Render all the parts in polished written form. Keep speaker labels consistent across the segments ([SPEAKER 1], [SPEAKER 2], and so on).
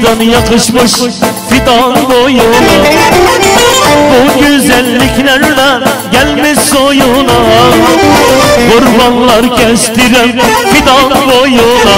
[SPEAKER 1] Fistan yakışmış fidan boyuna, bu güzelliklerden gelmiş soyuna. Kurbanlar kestiren fidan boyuna,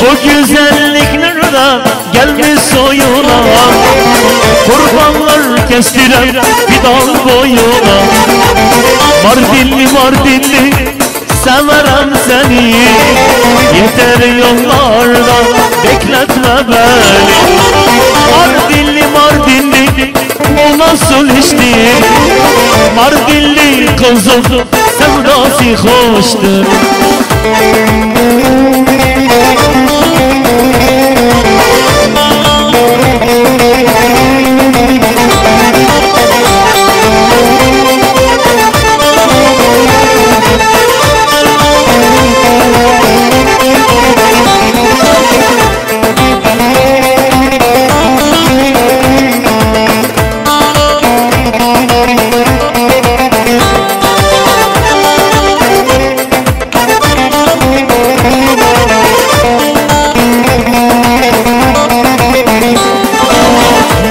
[SPEAKER 1] bu güzelliklerden gelmiş soyuna. Kurbanlar kestiren fidan boyuna. Mardinli Mardinli severim seni, yeter yollarda bekletme beni. Mardinli Mardinli o nasıl iştir, Mardinli kızım sevdası hoştur.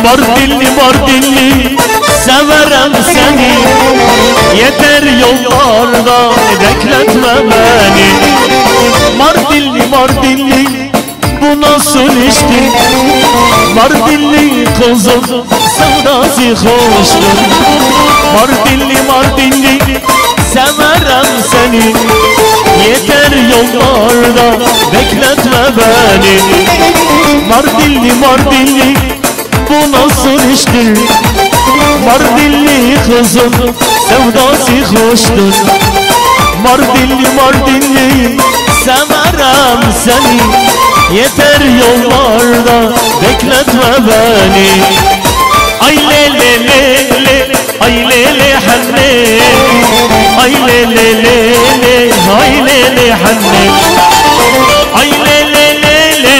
[SPEAKER 1] Mardinli Mardinli severim seni, yeter yollarda bekletme beni. Mardinli Mardinli bu nasıl iştir, Mardinli kızım sevdası hoştur. Mardinli Mardinli severim seni, yeter yollarda bekletme beni. Mardinli Mardinli bu nasıl iştir, Mardinli kızım sevdası hoştur. Mardinli Mardinli severim seni, yeter yollarda bekletme beni. Ay le le le le, ay le le hanne, ay le le le le, ay le le hanne, ay le le le le,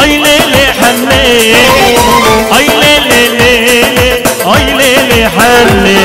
[SPEAKER 1] ay le le hanne, ay le le le le, ay le le hanne.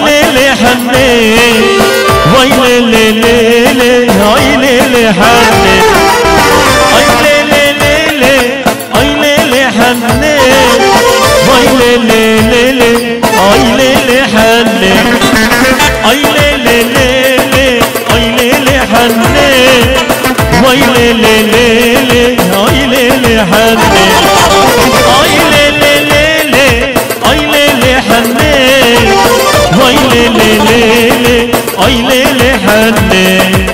[SPEAKER 1] ليلي حنين وي ليلي ليلي هاي ليلي حنين اي ليلي ليلي اي ليلي حنين وي ليلي ليلي اي ليلي حنين اي ليلي ليلي اي ليلي حنين وي ليلي ليلي اي ليلي حنين اي ليلي ليلي اي ليلي حنين وي ليلي ليلي اي ليلي حنين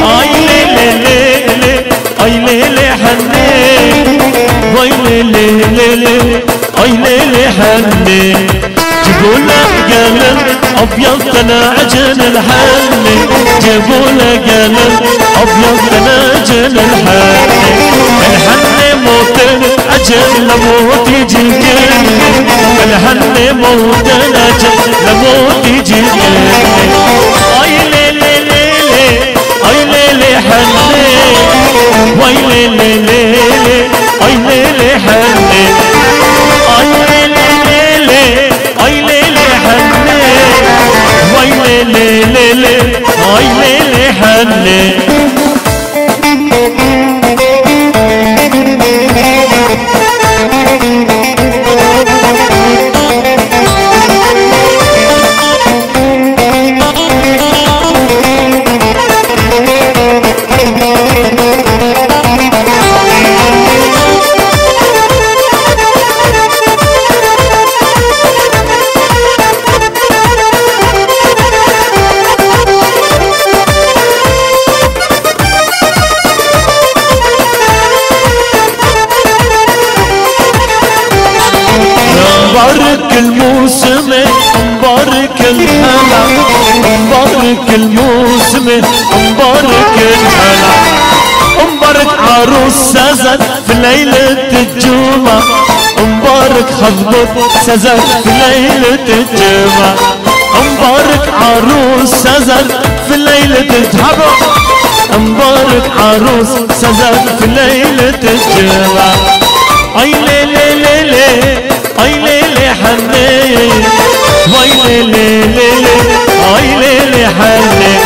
[SPEAKER 1] اي ليلي ليلي اي ليلي حنين وي ليلي ليلي اي ليلي حنين جيبوله قلم ابيض تناجن الحنين جيبوله قلم ابيض تناجن الحنين الحنين موت اجل لموت يجي الحنين موت اجل لموت يجي اي ليلي ليلي اي ليلي حنين وي ليلي ليلي اي ليلي حنين اي ليلي ليلي اي ليلي حنين وي ليلي ليلي اي ليلي حنين مبارك الموسم مبارك الهلا مبارك الموسم مبارك الهلا مبارك عروس سزن في ليلة الجمعة مبارك خطبة سزن في ليلة الجمعة مبارك عروس سزن في ليلة الجمعة مبارك عروس سزن في ليلة الجمعة اي ليلي ليلي اي ليلي حنين وي ليلي ليلي اي ليلي حنين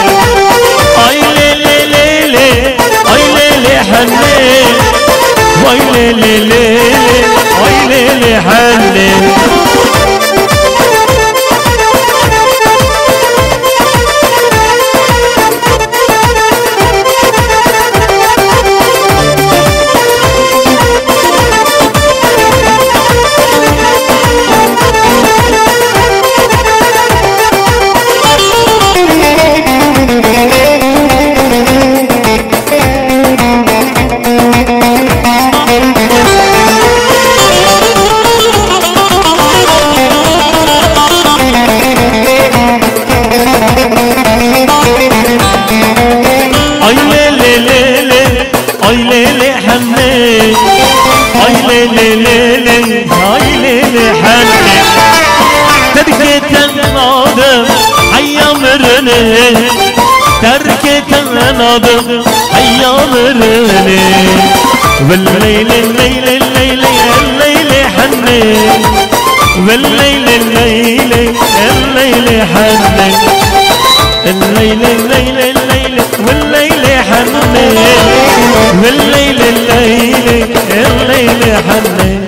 [SPEAKER 1] اي ليلي ليلي اي ليلي حنين وي ليلي ليلي اي ليلي حنين اي ليلي حنين اي ليلي ليلي اي ليلي حنين تركة النادم حيا مرني تركة النادم حيا مرني والليل الليل الليل الليل حنين والليل الليل الليل حنين الليل الليل الليل والليل حنين والليل الليل الليل حنين